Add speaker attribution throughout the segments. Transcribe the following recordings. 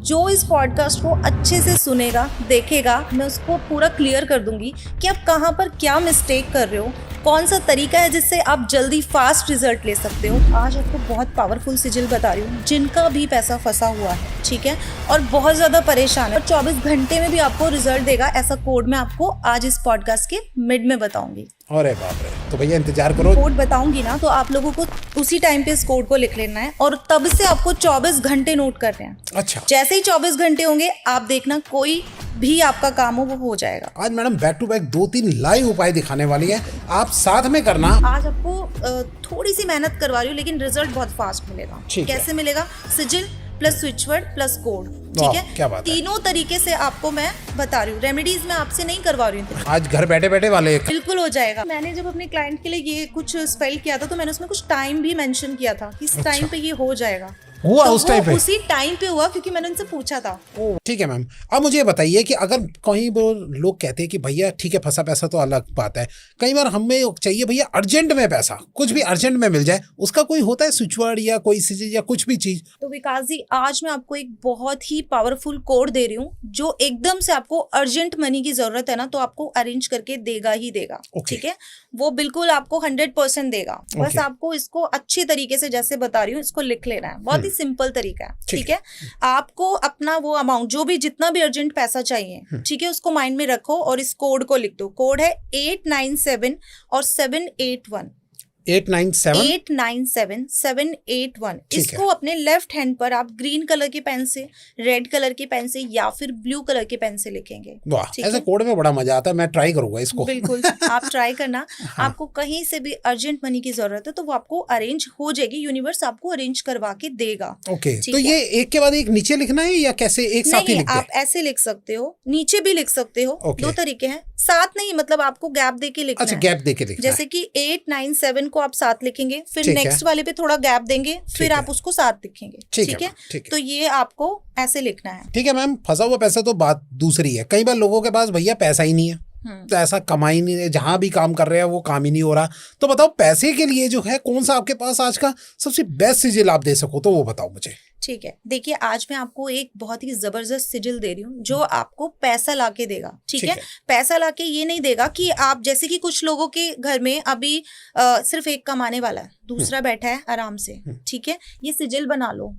Speaker 1: जो इस पॉडकास्ट को अच्छे से सुनेगा, देखेगा, मैं उसको पूरा क्लियर कर दूंगी कि आप कहाँ पर क्या मिस्टेक कर रहे हो, कौन सा तरीका है जिससे आप जल्दी फास्ट रिजल्ट ले सकते हो। आज आपको बहुत पावरफुल सिजिल बता रही हूँ जिनका भी पैसा फंसा हुआ है, ठीक है, और बहुत ज़्यादा परेशान है और 24 घंटे में भी आपको रिजल्ट देगा। ऐसा कोड मैं आपको आज इस पॉडकास्ट के मिड में बताऊंगी।
Speaker 2: अरे बाप रे, तो भैया इंतजार करो।
Speaker 1: कोड बताऊंगी ना तो आप लोगों को उसी टाइम पे इस कोड को लिख लेना है और तब से आपको 24 घंटे नोट करने हैं।
Speaker 2: अच्छा,
Speaker 1: जैसे ही 24 घंटे होंगे आप देखना कोई भी आपका काम हो वो हो जाएगा।
Speaker 2: आज madam back to back 2-3 live उपाय दिखाने वाली है, आप साथ में करना।
Speaker 1: आज आपको थोड़ी सी मेहनत करवा रही हूँ लेकिन रिजल्ट बहुत फास्ट मिलेगा। कैसे मिलेगा? सिजिल प्लस स्विचवर्ड प्लस कोड, ठीक है,
Speaker 2: क्या बात है।
Speaker 1: तीनों तरीके से आपको मैं बता रही हूँ। रेमेडीज मैं आपसे नहीं करवा रही हूँ,
Speaker 2: आज घर बैठे बैठे वाले
Speaker 1: बिल्कुल हो जाएगा। मैंने जब अपने क्लाइंट के लिए ये कुछ स्पेल किया था तो मैंने उसमें कुछ टाइम भी मेंशन किया था कि इस टाइम पे ये हो जाएगा।
Speaker 2: हुआ
Speaker 1: तो
Speaker 2: उस टाइम पे?
Speaker 1: उसी टाइम पे हुआ क्योंकि मैंने उनसे पूछा था।
Speaker 2: ठीक है मैम, अब मुझे बताइए कि अगर कहीं वो लोग कहते हैं कि भैया ठीक है फंसा पैसा तो अलग बात है, कई बार हमें चाहिए भैया अर्जेंट में पैसा, कुछ भी अर्जेंट में मिल जाए, उसका कोई होता है स्विचवर्ड या कोई चीज या कुछ भी चीज?
Speaker 1: तो विकास जी आज मैं आपको एक बहुत ही पावरफुल कोड दे रही हूँ जो एकदम से आपको अर्जेंट मनी की जरूरत है ना तो आपको अरेंज करके देगा ही देगा। ठीक है, वो बिल्कुल आपको 100% देगा। बस आपको इसको अच्छे तरीके से जैसे बता रही हूँ इसको लिख लेना है। बहुत ही सिंपल तरीका है, ठीक है। आपको अपना वो अमाउंट जो भी जितना भी अर्जेंट पैसा चाहिए, ठीक है, उसको माइंड में रखो और इस कोड को लिख दो। कोड है 897 और 781। 897 781। इसको अपने लेफ्ट हैंड पर आप ग्रीन कलर के पेन से, रेड कलर के पेन से या फिर ब्लू कलर के पेन से लिखेंगे।
Speaker 2: वाह, ऐसे कोड में बड़ा मजा आता है, मैं ट्राई करूंगा इसको।
Speaker 1: बिल्कुल आप ट्राई करना। हाँ। आपको कहीं से भी अर्जेंट मनी की जरूरत है तो वो आपको अरेंज हो जाएगी, यूनिवर्स आपको अरेंज करवा के देगा।
Speaker 2: ओके, तो ये एक के बाद एक नीचे लिखना है या कैसे एक साथ ही लिखते हैं?
Speaker 1: आप ऐसे लिख सकते हो, नीचे भी लिख सकते हो। दो तरीके हैं, साथ नहीं, मतलब आपको गैप दे के लिखना है।
Speaker 2: अच्छा, गैप दे के लिखना है।
Speaker 1: जैसे कि 897 को आप साथ लिखेंगे, फिर नेक्स्ट वाले पे थोड़ा गैप देंगे, फिर आप उसको साथ लिखेंगे। ठीक है, तो ये आपको ऐसे लिखना है।
Speaker 2: ठीक है मैम, फंसा हुआ पैसा तो बात दूसरी है। कई बार लोगों के पास भैया पैसा ही नहीं है, तो ऐसा कमाई नहीं है, जहां भी काम कर रहे हैं वो काम ही नहीं हो रहा। तो बताओ पैसे के लिए जो है कौन सा आपके पास आज का सबसे बेस्ट सिजिल आप दे सको तो वो बताओ मुझे।
Speaker 1: ठीक है, देखिए आज मैं आपको एक बहुत ही जबरदस्त सिजिल दे रही हूँ जो आपको पैसा लाके देगा। ठीक है, पैसा लाके ये नहीं देगा कि आप, जैसे कि कुछ लोगों के घर में अभी सिर्फ एक कमाने वाला है, दूसरा बैठा है आराम से। ठीक है, ये सिजिल बना लो,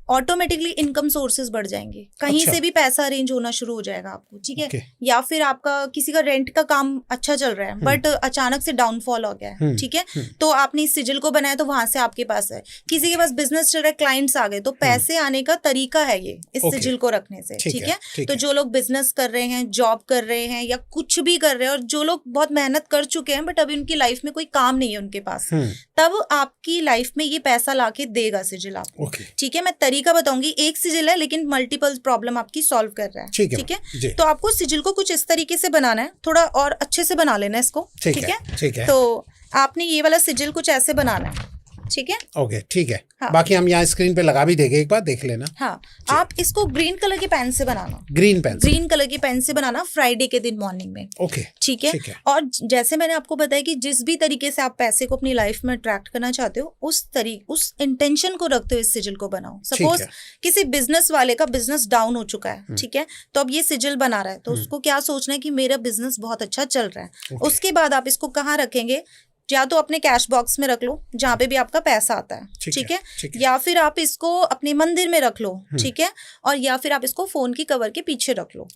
Speaker 1: ऑटोमेटिकली इनकम सोर्सेज बढ़ जाएंगे, कहीं से भी पैसा अरेंज होना शुरू हो जाएगा आपको। ठीक है, या फिर आपका किसी का रेंट का काम अच्छा चल रहा है बट अचानक से डाउनफॉल हो गया है। ठीक है, तो आपने इस सिजिल को बनाया तो वहां से आपके पास है। किसी के पास बिजनेस चल रहा है, क्लाइंट्स आ गए, तो पैसे आने का तरीका है ये इस सिजिल को रखने से। ठीक है, तो जो लोग बिजनेस कर रहे हैं, जॉब कर रहे हैं या कुछ भी कर रहे हैं और जो लोग बहुत मेहनत कर चुके हैं बट अभी उनकी लाइफ में कोई काम नहीं है उनके पास, तब आपकी लाइफ में ये पैसा लाके देगा सिजिल आपको। ठीक है, मैं तरीका बताऊंगी। एक सिजिल है लेकिन मल्टीपल प्रॉब्लम आपकी सॉल्व कर रहा है। ठीक है, तो आपको सिजिल को कुछ इस तरीके से बनाना है, थोड़ा और अच्छे से बना लेना है इसको। ठीक है, तो आपने ये वाला सिजिल कुछ ऐसे बनाना है। ठीक है,
Speaker 2: ओके, ठीक है। हाँ। बाकी हम यहाँ स्क्रीन पे लगा भी देंगे, एक बार देख लेना।
Speaker 1: हाँ, आप इसको ग्रीन कलर के पेन से बनाना।
Speaker 2: ग्रीन कलर के पेन से बनाना
Speaker 1: फ्राइडे के दिन मॉर्निंग में।
Speaker 2: ओके,
Speaker 1: ठीक है। और जैसे मैंने आपको बताया कि जिस भी तरीके से आप पैसे को अपनी लाइफ में अट्रैक्ट करना चाहते हो उस इंटेंशन को रखते हुए इस सिजिल को बनाओ। सपोज किसी बिजनेस वाले का बिजनेस डाउन हो चुका है, ठीक है, तो अब ये सिजिल बना रहा है तो उसको क्या सोचना है कि मेरा बिजनेस बहुत अच्छा चल रहा है। उसके बाद आप इसको कहाँ रखेंगे? या तो अपने कैश बॉक्स में रख लो जहाँ पे भी आपका पैसा आता है। ठीक है, या फिर आप इसको अपने मंदिर में रख लो। ठीक है, और या फिर आप इसको फोन की कवर के पीछे रख लो।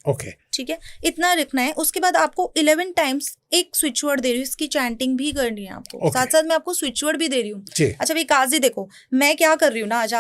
Speaker 1: ठीक है, इतना रखना है। उसके बाद आपको 11 टाइम्स एक स्विच वर्ड दे रही हूँ, इसकी चैंटिंग भी करनी है आपको। साथ साथ मैं आपको स्विच वर्ड भी दे रही हूँ। अच्छा विकास जी देखो मैं क्या कर रही हूँ ना, आज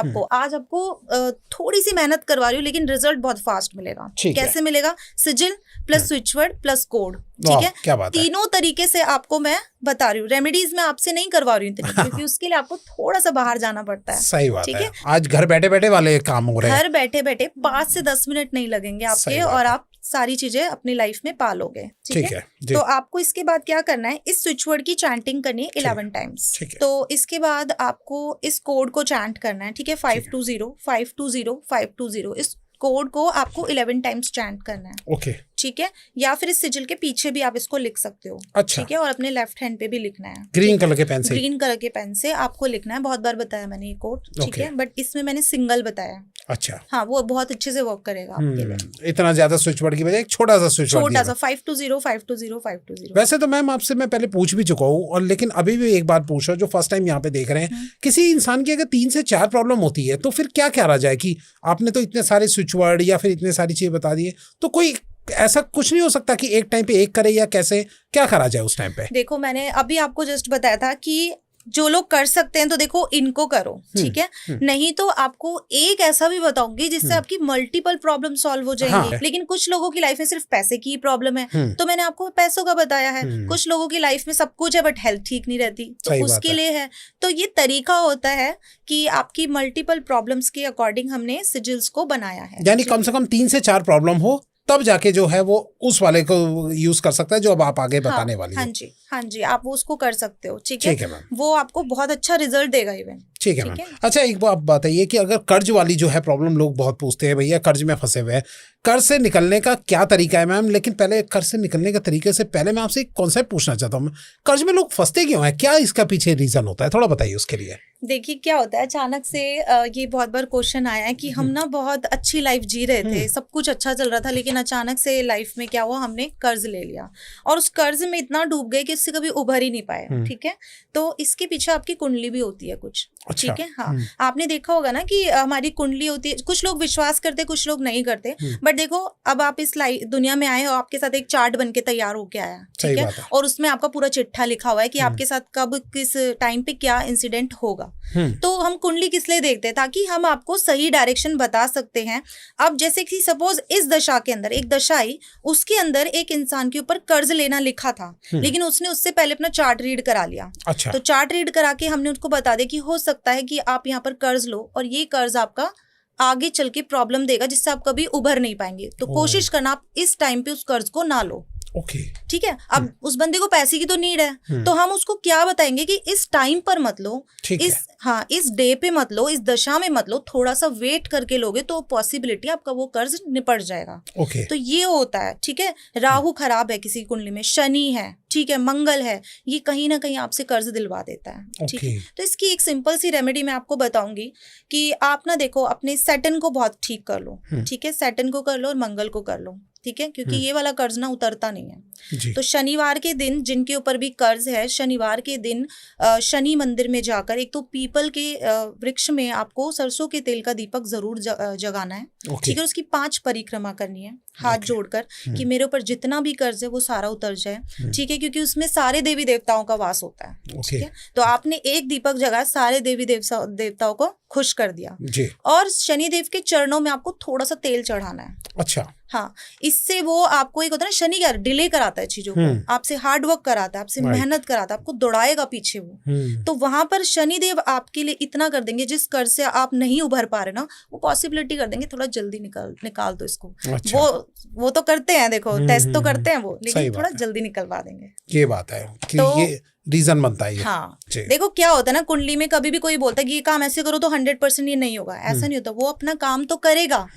Speaker 1: आपको थोड़ी सी मेहनत करवा रही हूँ लेकिन रिजल्ट बहुत फास्ट मिलेगा। कैसे मिलेगा? सिजिल plus switch word plus code. ठीक है, तीनों तरीके से आपको मैं बता रही हूँ। रेमेडीज मैं आपसे नहीं करवा रही हूँ क्योंकि उसके लिए आपको थोड़ा सा बाहर जाना पड़ता है।
Speaker 2: सही बात है। आज घर बैठे बैठे वाले काम हो रहे हैं।
Speaker 1: घर बैठे बैठे 5 से 10 मिनट नहीं लगेंगे आपके और आप सारी चीजें अपनी लाइफ में पालोगे। ठीक है, तो आपको इसके बाद क्या करना है, इस स्विच वर्ड की चैंटिंग करनी है 11 टाइम्स। तो इसके बाद आपको इस कोड को चैंट करना है। ठीक है, 520 520 520। इस कोड को आपको 11 टाइम्स चैंट करना है। ठीक है, या फिर इस सिजिल के पीछे भी आप इसको लिख सकते हो।
Speaker 2: अच्छा।
Speaker 1: ठीक है, और अपने लेफ्ट हैंड पे भी लिखना है
Speaker 2: ग्रीन कलर के पेन से।
Speaker 1: ग्रीन कलर के पेन से आपको लिखना है। बहुत बार बताया मैंने ये कोड, ठीक है, बट इसमें मैंने सिंगल बताया।
Speaker 2: अच्छा।
Speaker 1: हाँ, वो बहुत अच्छे से वर्क करेगा आपके लिए।
Speaker 2: इतना ज्यादा स्विच वर्ड की बजाय एक छोटा सा स्विच वर्ड,
Speaker 1: छोटा सा 520 520 520।
Speaker 2: वैसे तो मैम आपसे मैं पहले पूछ भी चुका हूँ, और लेकिन अभी भी एक बार पूछ रहा हूँ, जो फर्स्ट टाइम यहाँ पे देख रहे हैं, किसी इंसान की अगर 3 से 4 प्रॉब्लम होती है तो फिर क्या करा जाए? कि आपने तो इतने सारे स्विच वर्ड या फिर इतने सारी चीजें बता दी है, तो कोई ऐसा कुछ नहीं हो सकता कि एक टाइम पे एक करे, या कैसे क्या करा जाए उस टाइम पे?
Speaker 1: देखो, मैंने अभी आपको जस्ट बताया था कि जो लोग कर सकते हैं तो देखो इनको करो, ठीक है, नहीं तो आपको एक ऐसा भी बताऊंगी जिससे आपकी मल्टीपल प्रॉब्लम सॉल्व हो जाएंगी।
Speaker 2: हाँ।
Speaker 1: लेकिन कुछ लोगों की लाइफ में सिर्फ पैसे की प्रॉब्लम है, तो मैंने आपको पैसों का बताया है। कुछ लोगों की लाइफ में सब कुछ है बट हेल्थ ठीक नहीं रहती, तो उसके लिए है। तो ये तरीका होता है कि आपकी मल्टीपल प्रॉब्लम्स के अकॉर्डिंग हमने सिजिल्स को बनाया है।
Speaker 2: यानी कम से कम 3 से 4 प्रॉब्लम हो तब जाके जो है वो उस वाले को यूज कर सकता है जो अब आप आगे बताने वाली
Speaker 1: हाँ जी, हाँ जी, आप वो उसको कर सकते हो, ठीक है
Speaker 2: मैम।
Speaker 1: वो आपको बहुत अच्छा रिजल्ट देगा इवन।
Speaker 2: ठीक है मैम। अच्छा, एक बात बताइए कि अगर कर्ज वाली जो है प्रॉब्लम, लोग बहुत पूछते हैं भैया कर्ज में फंसे हुए हैं, कर्ज से निकलने का क्या तरीका है मैम? लेकिन पहले कर्ज से निकलने का तरीके से पहले मैं आपसे एक कॉन्सेप्ट पूछना चाहता हूँ, कर्ज में लोग फंसते क्यों हैं? क्या इसका पीछे रीजन होता है? थोड़ा बताइए उसके लिए।
Speaker 1: देखिए क्या होता है, अचानक से ये बहुत बार क्वेश्चन आया है कि हम ना बहुत अच्छी लाइफ जी रहे थे, सब कुछ अच्छा चल रहा था, लेकिन अचानक से लाइफ में क्या हुआ, हमने कर्ज ले लिया और उस कर्ज में इतना डूब गए कि इससे कभी उभर ही नहीं पाए। ठीक है, तो इसके पीछे आपकी कुंडली भी होती है कुछ। ठीक है, हाँ, आपने देखा होगा ना कि हमारी कुंडली होती है। कुछ लोग विश्वास करते, कुछ लोग नहीं करते, बट देखो अब आप इस दुनिया में आए हो, आपके साथ एक चार्ट बन के तैयार होके आया, ठीक है, और उसमें आपका पूरा चिट्ठा लिखा हुआ है कि आपके साथ कब किस टाइम पे क्या इंसिडेंट होगा। तो हम कुंडली किस लिए देखते हैं? ताकि हम आपको सही डायरेक्शन बता सकते हैं। अब जैसे कि सपोज इस दशा के अंदर एक दशा आई, उसके अंदर एक इंसान के ऊपर कर्ज लेना लिखा था, लेकिन उसने उससे पहले अपना चार्ट रीड करा लिया।
Speaker 2: अच्छा।
Speaker 1: तो चार्ट रीड करा के हमने उसको बता दिया कि हो सकता है कि आप यहाँ पर कर्ज लो और ये कर्ज आपका आगे चल के प्रॉब्लम देगा जिससे आप कभी उभर नहीं पाएंगे। तो कोशिश करना आप इस टाइम पे उस कर्ज को ना लो। ठीक है, अब उस बंदे को पैसे की तो नीड है, तो हम उसको क्या बताएंगे कि इस टाइम पर मत लो, इस डे पे मत लो, इस दशा में मत लो, थोड़ा सा वेट करके लोगे तो पॉसिबिलिटी आपका वो कर्ज निपट जाएगा। तो ये होता है। ठीक है, राहु खराब है किसी कुंडली में, शनि है, ठीक है, मंगल है, ये कहीं ना कहीं आपसे कर्ज दिलवा देता है। ठीक है, तो इसकी एक सिंपल सी रेमेडी मैं आपको बताऊंगी कि आप ना देखो अपने सैटर्न को बहुत ठीक कर लो। ठीक है, सैटर्न को कर लो और मंगल को कर लो। ठीक है, क्योंकि ये वाला कर्ज ना उतरता नहीं है। तो शनिवार के दिन जिनके ऊपर भी कर्ज है, शनिवार के दिन शनि मंदिर में जाकर एक तो पीपल के वृक्ष में आपको सरसों के तेल का दीपक जरूर जगाना है। ठीक है, उसकी 5 परिक्रमा करनी है हाथ जोड़कर कि मेरे ऊपर जितना भी कर्ज है वो सारा उतर जाए। ठीक है, क्योंकि उसमें सारे देवी देवताओं का वास होता है। ठीक है, तो आपने एक दीपक जगाया, सारे देवी देवताओं को खुश कर दिया और शनिदेव के चरणों में आपको थोड़ा सा तेल चढ़ाना है।
Speaker 2: अच्छा,
Speaker 1: हाँ, इससे वो आपको एक होता है ना, शनि क्या डिले कराता है चीजों को, आपसे हार्ड वर्क कराता है, आपसे मेहनत कराता है, आपको दौड़ाएगा पीछे वो। तो वहां पर शनिदेव आपके लिए इतना कर देंगे जिस कर्ज से आप नहीं उभर पा रहे ना, वो पॉसिबिलिटी कर देंगे थोड़ा जल्दी निकाल दो इसको। अच्छा। वो तो करते हैं, देखो टेस्ट तो करते हैं वो, लेकिन थोड़ा जल्दी निकलवा देंगे। ये
Speaker 2: बात है कि तो, ये रीजन बनता है।
Speaker 1: हाँ, देखो क्या होता है ना, कुंडली में कभी भी कोई बोलता है कि ये काम ऐसे करो तो 100% ये नहीं होगा, ऐसा नहीं होता। वो अपना काम तो करेगा,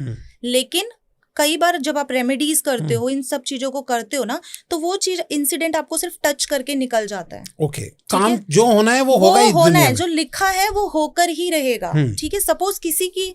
Speaker 1: लेकिन कई बार जब आप रेमेडीज करते हो, इन सब चीजों को करते हो ना, तो वो चीज इंसिडेंट आपको सिर्फ टच करके निकल जाता है।
Speaker 2: ओके, काम जो होना है वो होगा,
Speaker 1: होना है, जो लिखा है वो होकर ही रहेगा। ठीक है, सपोज किसी की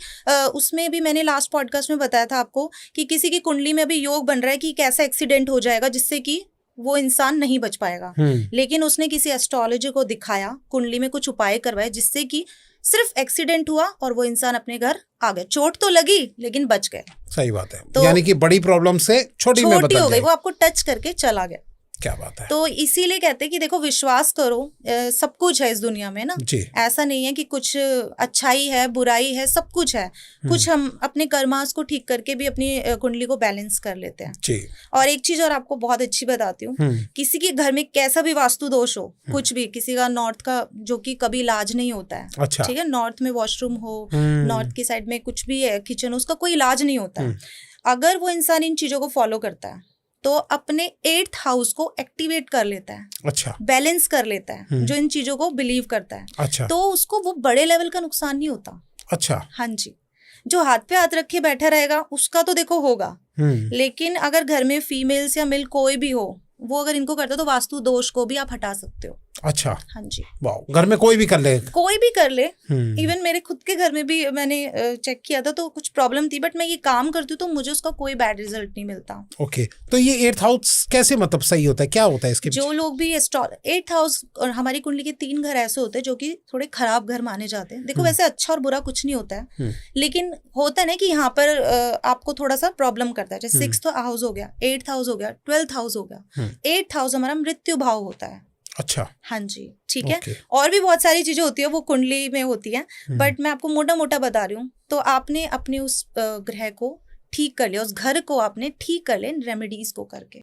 Speaker 1: उसमें भी मैंने लास्ट पॉडकास्ट में बताया था आपको कि किसी की कुंडली में अभी योग बन रहा है कि कैसा एक्सीडेंट हो जाएगा जिससे कि वो इंसान नहीं बच पाएगा, लेकिन उसने किसी एस्ट्रोलॉजर को दिखाया, कुंडली में कुछ उपाय करवाए जिससे कि सिर्फ एक्सीडेंट हुआ और वो इंसान अपने घर आ गए। चोट तो लगी लेकिन बच गए।
Speaker 2: सही बात है, तो यानी कि बड़ी प्रॉब्लम से छोटी में बदल
Speaker 1: हो गई, वो आपको टच करके चला गया।
Speaker 2: क्या बात है।
Speaker 1: तो इसीलिए कहते हैं कि देखो विश्वास करो, सब कुछ है इस दुनिया में ना, ऐसा नहीं है कि कुछ अच्छाई है बुराई है, सब कुछ है। कुछ हम अपने कर्मास को ठीक करके भी अपनी कुंडली को बैलेंस कर लेते हैं। और एक चीज और आपको बहुत अच्छी बताती हूँ, किसी के घर में कैसा भी वास्तु दोष हो, कुछ भी, किसी का नॉर्थ का जो कि कभी इलाज नहीं होता है। अच्छा। ठीक है, नॉर्थ में वॉशरूम हो, नॉर्थ की साइड में कुछ भी है किचन, उसका कोई इलाज नहीं होता है। अगर वो इंसान इन चीजों को फॉलो करता है तो अपने 8th हाउस को एक्टिवेट कर लेता है। अच्छा। बैलेंस कर लेता है, जो इन चीजों को बिलीव करता है। अच्छा। तो उसको वो बड़े लेवल का नुकसान नहीं होता। अच्छा। हाँ जी, जो हाथ पे हाथ रखे बैठा रहेगा उसका तो देखो होगा, लेकिन अगर घर में फीमेल्स या मेल कोई भी हो, वो अगर इनको करते हो तो वास्तु दोष को भी आप हटा सकते हो।
Speaker 2: अच्छा,
Speaker 1: हाँ जी,
Speaker 2: वाह, घर में कोई भी कर ले,
Speaker 1: कोई भी कर ले। इवन मेरे खुद के घर में भी मैंने चेक किया था तो कुछ प्रॉब्लम थी, बट मैं ये काम करती हूँ तो मुझे उसका कोई बैड रिजल्ट नहीं मिलता।
Speaker 2: ओके, तो ये 8th हाउस कैसे मतलब सही होता है, क्या होता है इसके
Speaker 1: जो लोग भी 8th हाउस और हमारी कुंडली के 3 घर ऐसे होते हैं जो कि थोड़े खराब घर माने जाते हैं। देखो वैसे अच्छा और बुरा कुछ नहीं होता है, लेकिन होता है ना कि यहाँ पर आपको थोड़ा सा प्रॉब्लम करता है। जैसे 6th हाउस हो गया, 8th हाउस हो गया, 12th हाउस हो गया। 8th हाउस हमारा मृत्यु भाव होता है।
Speaker 2: अच्छा,
Speaker 1: हाँ जी, ठीक है। और भी बहुत सारी चीजें होती है वो कुंडली में होती है, बट मैं आपको मोटा मोटा बता रही हूँ। तो आपने अपने उस ग्रह को ठीक कर लिया, उस घर को आपने ठीक कर लिया रेमेडीज को करके।